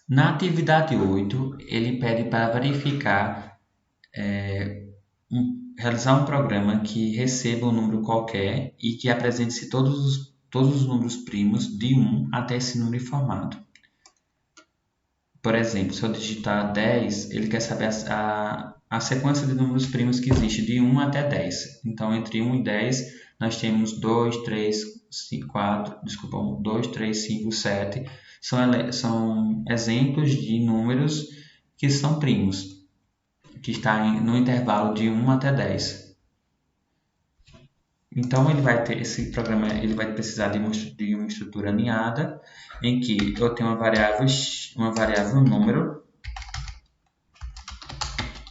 Na atividade 8, ele pede para verificar, realizar um programa que receba um número qualquer e que apresente-se todos os números primos de 1 até esse número informado. Por exemplo, se eu digitar 10, ele quer saber a sequência de números primos que existe de 1 até 10. Então, entre 1 e 10, nós temos 2, 3, 5, 4, desculpa, 1, 2, 3, 5, 7. São exemplos de números que são primos, que está no intervalo de 1 até 10. Então, esse programa ele vai precisar de uma estrutura alinhada, em que eu tenho uma variável número.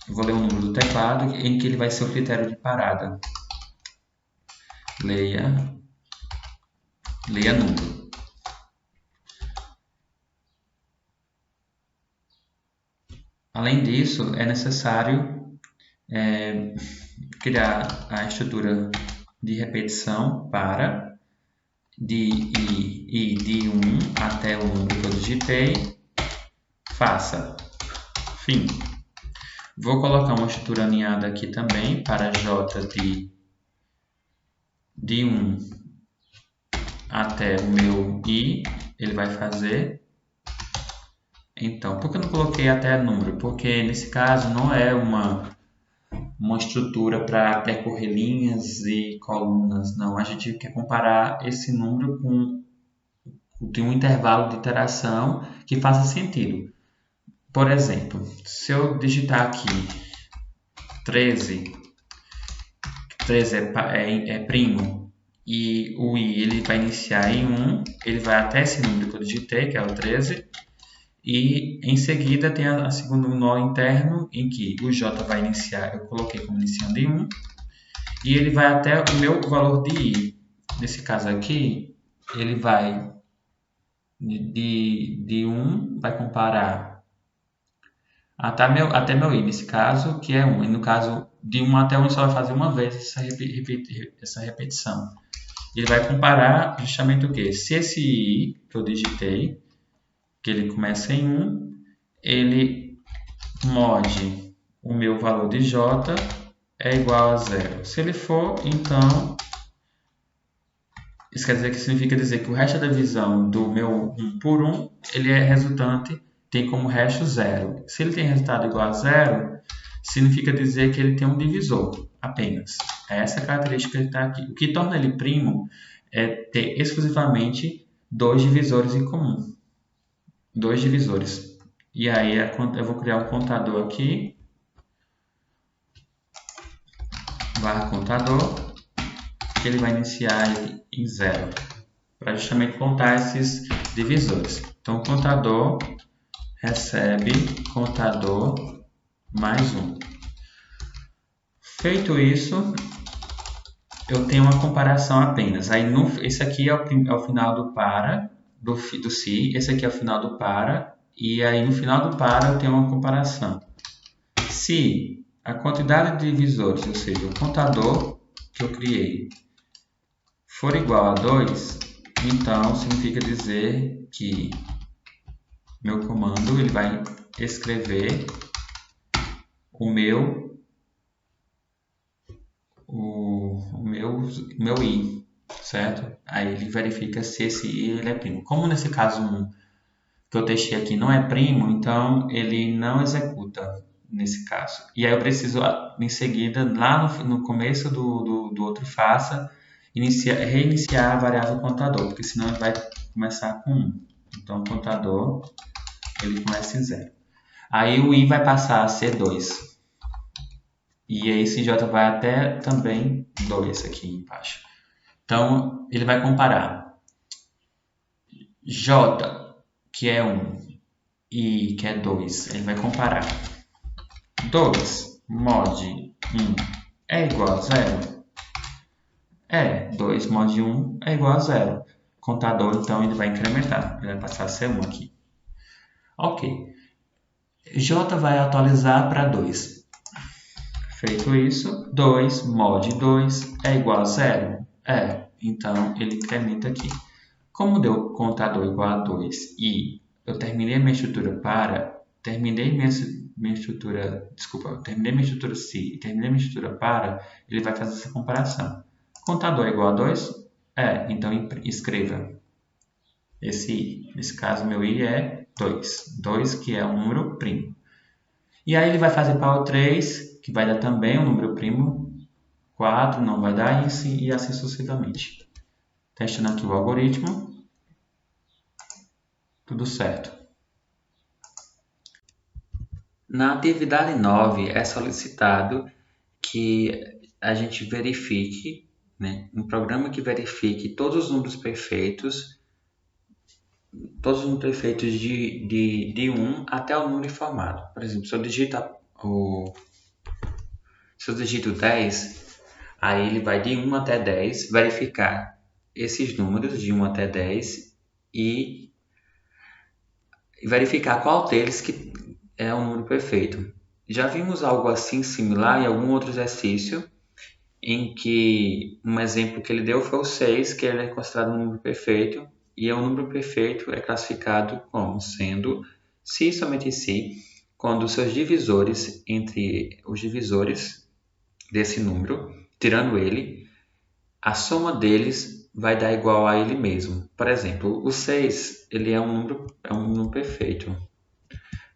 Eu vou ler o número do teclado, em que ele vai ser o critério de parada. Leia número. Além disso, é necessário criar a estrutura de repetição para de 1 até o número que eu digitei, faça fim. Vou colocar uma estrutura alinhada aqui também para j de 1 até o meu i, ele vai fazer. Então, por que eu não coloquei até número? Porque nesse caso não é uma estrutura para percorrer linhas e colunas, não. A gente quer comparar esse número com um intervalo de iteração que faça sentido. Por exemplo, se eu digitar aqui 13 é primo, e o i ele vai iniciar em 1, ele vai até esse número que eu digitei, que é o 13, e em seguida tem a segunda nó interno, em que o j vai iniciar, eu coloquei como iniciando em 1, e ele vai até o meu valor de i. Nesse caso aqui, ele vai de 1, vai comparar até meu i, nesse caso, que é 1. E no caso, de 1 até 1, só vai fazer uma vez essa repetição. Ele vai comparar justamente o quê? Se esse i que eu digitei, que ele começa em 1, ele mod o meu valor de j é igual a 0. Se ele for, então, isso quer dizer que significa dizer que o resto da divisão do meu 1 por 1, ele é resultante, tem como resto 0. Se ele tem resultado igual a 0, significa dizer que ele tem um divisor apenas. É essa a característica que está aqui. O que torna ele primo é ter exclusivamente dois divisores em comum. Dois divisores. E aí eu vou criar um contador aqui. Barra contador. Que ele vai iniciar em 0. Para justamente contar esses divisores. Então, o contador recebe contador mais 1. Feito isso, eu tenho uma comparação apenas. Aí esse aqui é o final do para, do se, esse aqui é o final do para, e aí no final do para eu tenho uma comparação. Se a quantidade de divisores, ou seja, o contador que eu criei, for igual a 2, então significa dizer que meu comando ele vai escrever o meu i, certo? Aí ele verifica se esse i ele é primo. Como nesse caso 1 que eu testei aqui não é primo, então ele não executa nesse caso. E aí eu preciso, em seguida, lá no começo do outro faça, reiniciar a variável contador, porque senão ele vai começar com 1. Então o contador ele começa em 0. Aí o i vai passar a ser 2. E aí esse j vai até também 2 aqui embaixo. Então, ele vai comparar j, que é 1, e que é 2. Ele vai comparar 2 mod 1 é igual a 0? 2 mod 1 é igual a 0. Contador, então, ele vai incrementar. Ele vai passar a ser 1 aqui. Ok. J vai atualizar para 2. Feito isso, 2 mod 2 é igual a 0? Então ele incrementa aqui. Como deu contador igual a 2 e eu terminei minha estrutura para, terminei minha estrutura, desculpa, eu terminei minha estrutura se e terminei minha estrutura para, ele vai fazer essa comparação. Contador é igual a 2? É, então escreva esse i. Nesse caso, meu i é 2. 2 que é um número primo. E aí ele vai fazer para o 3, que vai dar também um número primo. 4 não vai dar isso e assim sucessivamente. Testando aqui o algoritmo. Tudo certo. Na atividade 9 é solicitado que a gente verifique, né, um programa que verifique todos os números perfeitos de 1 até o número informado. Por exemplo, se eu digito 10, aí ele vai de 1 até 10 verificar esses números de 1 até 10 e verificar qual deles que é o número perfeito. Já vimos algo assim similar em algum outro exercício, em que um exemplo que ele deu foi o 6, que ele é considerado um número perfeito, e o número perfeito é classificado como sendo, se e somente se, quando seus divisores, entre os divisores desse número, tirando ele, a soma deles vai dar igual a ele mesmo. Por exemplo, o 6 ele é um número perfeito.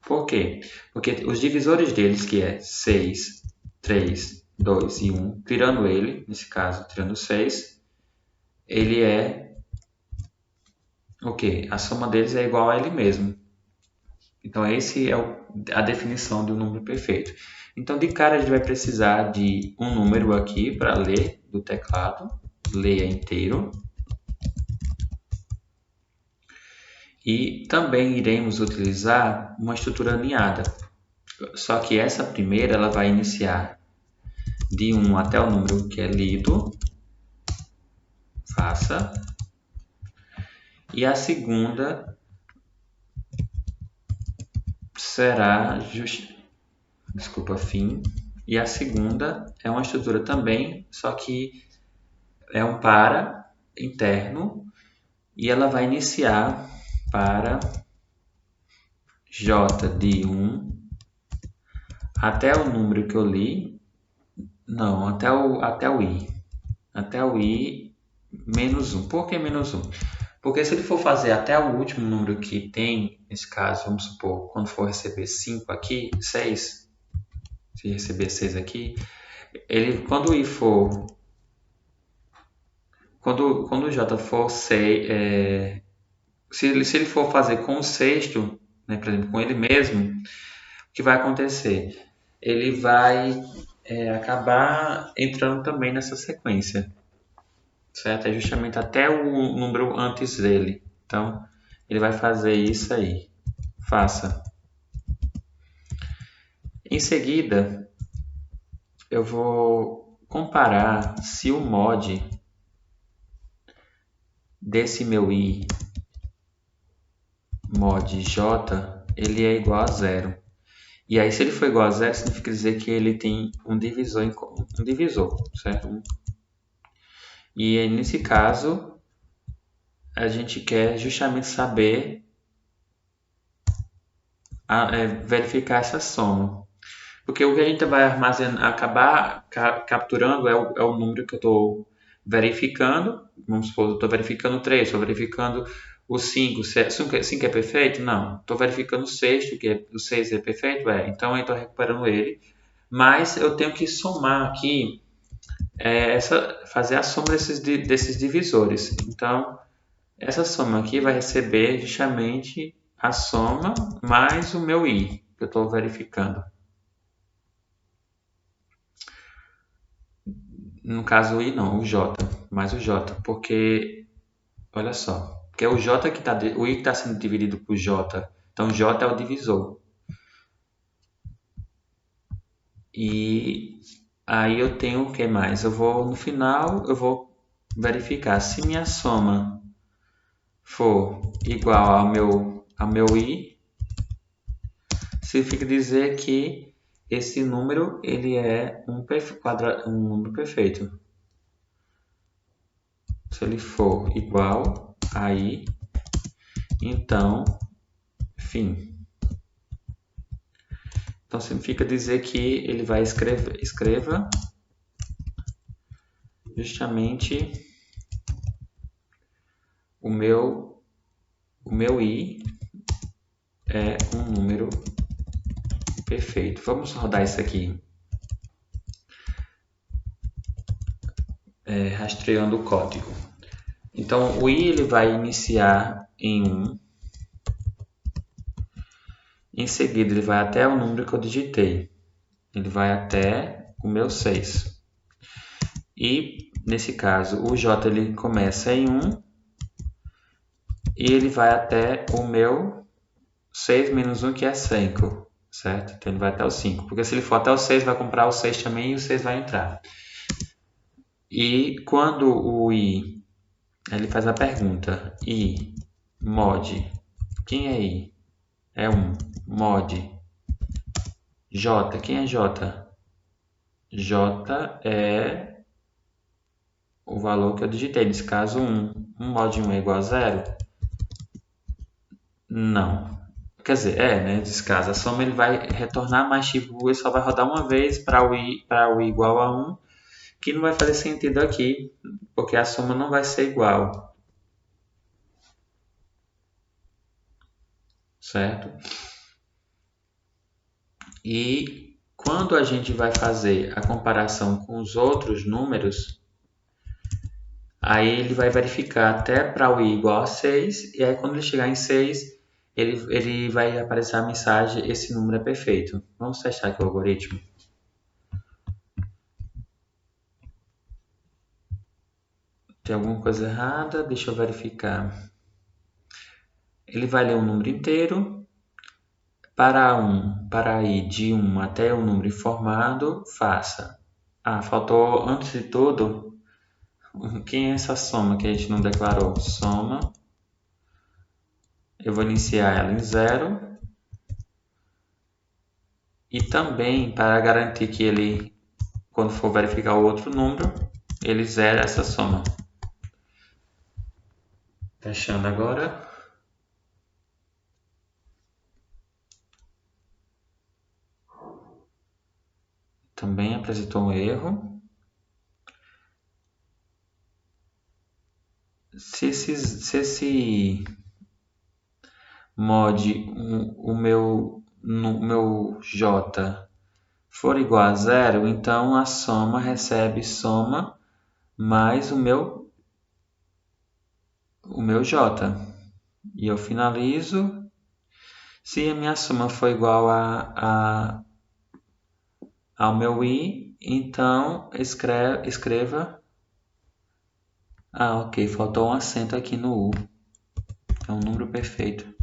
Por quê? Porque os divisores deles, que é 6, 3, 2 e 1, tirando ele, nesse caso, tirando 6, ele é o quê? A soma deles é igual a ele mesmo. Então, esse é a definição de um número perfeito. Então, de cara, a gente vai precisar de um número aqui para ler do teclado. Leia inteiro. E também iremos utilizar uma estrutura alinhada. Só que essa primeira ela vai iniciar de 1 até o número que é lido. Faça. E a segunda será fim. E a segunda é uma estrutura também, só que é um para interno e ela vai iniciar para j de 1 até o número que eu li, não, até o i. Até o i menos 1. Por que menos 1? Porque se ele for fazer até o último número que tem, nesse caso, vamos supor, quando for receber 5 aqui, 6, se receber 6 aqui, ele, quando o i for, quando o j for 6, se ele for fazer com o sexto, né, por exemplo, com ele mesmo, o que vai acontecer? Ele vai acabar entrando também nessa sequência, certo? É justamente até o número antes dele. Então, ele vai fazer isso aí. Faça. Em seguida, eu vou comparar se o mod desse meu i mod j ele é igual a zero. E aí, se ele for igual a zero, significa dizer que ele tem um divisor, certo? E aí, nesse caso, a gente quer justamente saber verificar essa soma. Porque o que a gente vai acabar capturando é o número que eu estou verificando. Vamos supor, eu estou verificando 3, estou verificando o 5. 5 é perfeito? Não. Estou verificando o sexto, o 6 é perfeito? É. Então, eu estou recuperando ele. Mas eu tenho que somar aqui, fazer a soma desses divisores. Então, essa soma aqui vai receber justamente a soma mais o meu i, que eu estou verificando. No caso, o i não, o j, mais o j, porque, olha só, porque é o j que o i que está sendo dividido por j, então j é o divisor. E aí eu tenho o que mais? No final, eu vou verificar se minha soma for igual ao meu i, significa dizer que esse número ele é um número perfeito. Se ele for igual a i, então fim. Então significa dizer que ele vai escreva justamente o meu i é um número perfeito. Vamos rodar isso aqui, rastreando o código. Então o i ele vai iniciar em 1, em seguida ele vai até o número que eu digitei, ele vai até o meu 6. E nesse caso o j ele começa em 1 e ele vai até o meu 6 menos 1, que é 5, certo? Então ele vai até o 5, porque se ele for até o 6, vai comprar o 6 também e o 6 vai entrar. E quando o i, ele faz a pergunta, i, mod, quem é i? É 1, mod, j, quem é j? J é o valor que eu digitei, nesse caso 1. 1 mod 1 é igual a 0? Não. Quer dizer, né? Nesse caso, a soma ele vai retornar, mas tipo, ele só vai rodar uma vez para o i igual a 1, que não vai fazer sentido aqui, porque a soma não vai ser igual. Certo? E quando a gente vai fazer a comparação com os outros números, aí ele vai verificar até para o i igual a 6, e aí quando ele chegar em 6, ele vai aparecer a mensagem, esse número é perfeito. Vamos testar aqui o algoritmo. Tem alguma coisa errada? Deixa eu verificar. Ele vai ler um número inteiro. Para ir de 1 até o número informado, faça. Faltou, antes de tudo, quem é essa soma que a gente não declarou? Soma. Eu vou iniciar ela em 0. E também, para garantir que ele, quando for verificar o outro número, ele zera essa soma. Fechando agora. Também apresentou um erro. Se esse mod, o meu j for igual a 0, então a soma recebe soma mais o meu j. E eu finalizo. Se a minha soma for igual ao meu i, então escreva. Ok, faltou um acento aqui no u. É um número perfeito.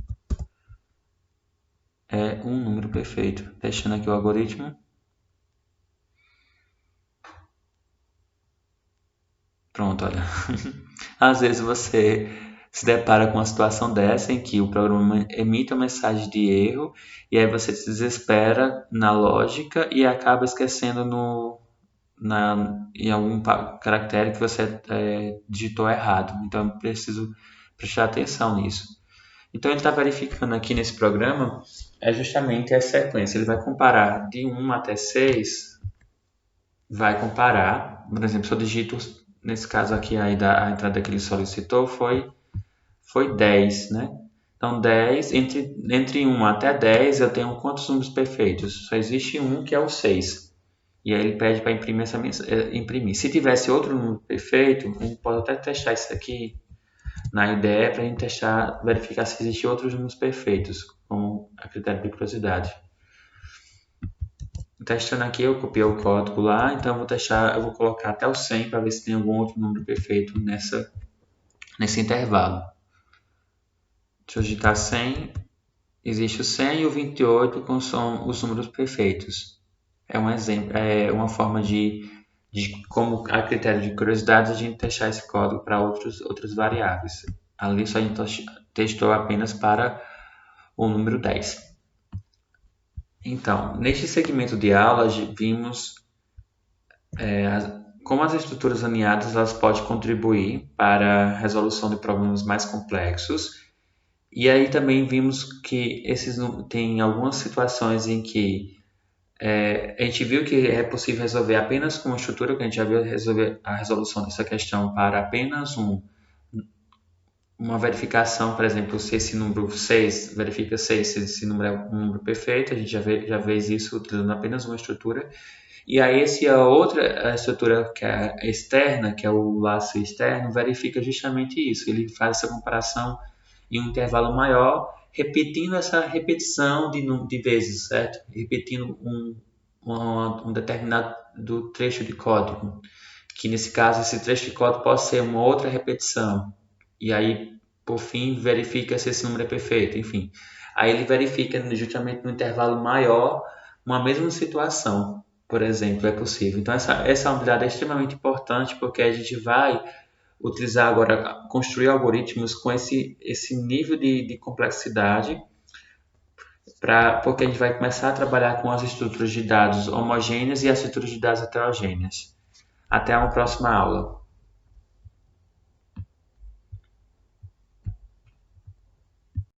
É um número perfeito. Fechando aqui o algoritmo. Pronto, olha. Às vezes você se depara com uma situação dessa em que o programa emite uma mensagem de erro e aí você se desespera na lógica e acaba esquecendo em algum caractere que você digitou errado. Então, eu preciso prestar atenção nisso. Então, ele está verificando aqui nesse programa justamente a sequência. Ele vai comparar de 1 até 6, vai comparar, por exemplo, se eu digito, nesse caso aqui, a entrada que ele solicitou foi 10, né? Então, 10, entre 1 até 10, eu tenho quantos números perfeitos? Só existe um, que é o 6. E aí ele pede para imprimir. Se tivesse outro número perfeito, a gente pode até testar isso aqui na IDE para a gente testar, verificar se existem outros números perfeitos, como a critério de curiosidade. Testando aqui, eu copiei o código lá, então eu vou colocar até o 100 para ver se tem algum outro número perfeito nesse intervalo. Deixa eu digitar 100, existe o 100 e o 28, que são os números perfeitos. É um exemplo, é uma forma de como a critério de curiosidade a gente testar esse código para outras variáveis. Ali só a gente testou apenas para o número 10. Então, neste segmento de aula, vimos como as estruturas alinhadas elas podem contribuir para a resolução de problemas mais complexos E aí também vimos que tem algumas situações em que a gente viu que é possível resolver apenas com uma estrutura, que a gente já viu resolver a resolução dessa questão para apenas uma verificação, por exemplo, se esse número 6 verifica 6, se esse número é um número perfeito, a gente já fez isso utilizando apenas uma estrutura. E aí a outra estrutura que é externa, que é o laço externo, verifica justamente isso. Ele faz essa comparação em um intervalo maior, repetindo essa repetição de vezes, certo? Repetindo um determinado trecho de código, que nesse caso esse trecho de código pode ser uma outra repetição. E aí, por fim, verifica se esse número é perfeito, enfim. Aí ele verifica justamente no intervalo maior uma mesma situação, por exemplo, é possível. Então essa habilidade é extremamente importante porque a gente vai utilizar agora, construir algoritmos com esse nível de complexidade, porque a gente vai começar a trabalhar com as estruturas de dados homogêneas e as estruturas de dados heterogêneas. Até uma próxima aula.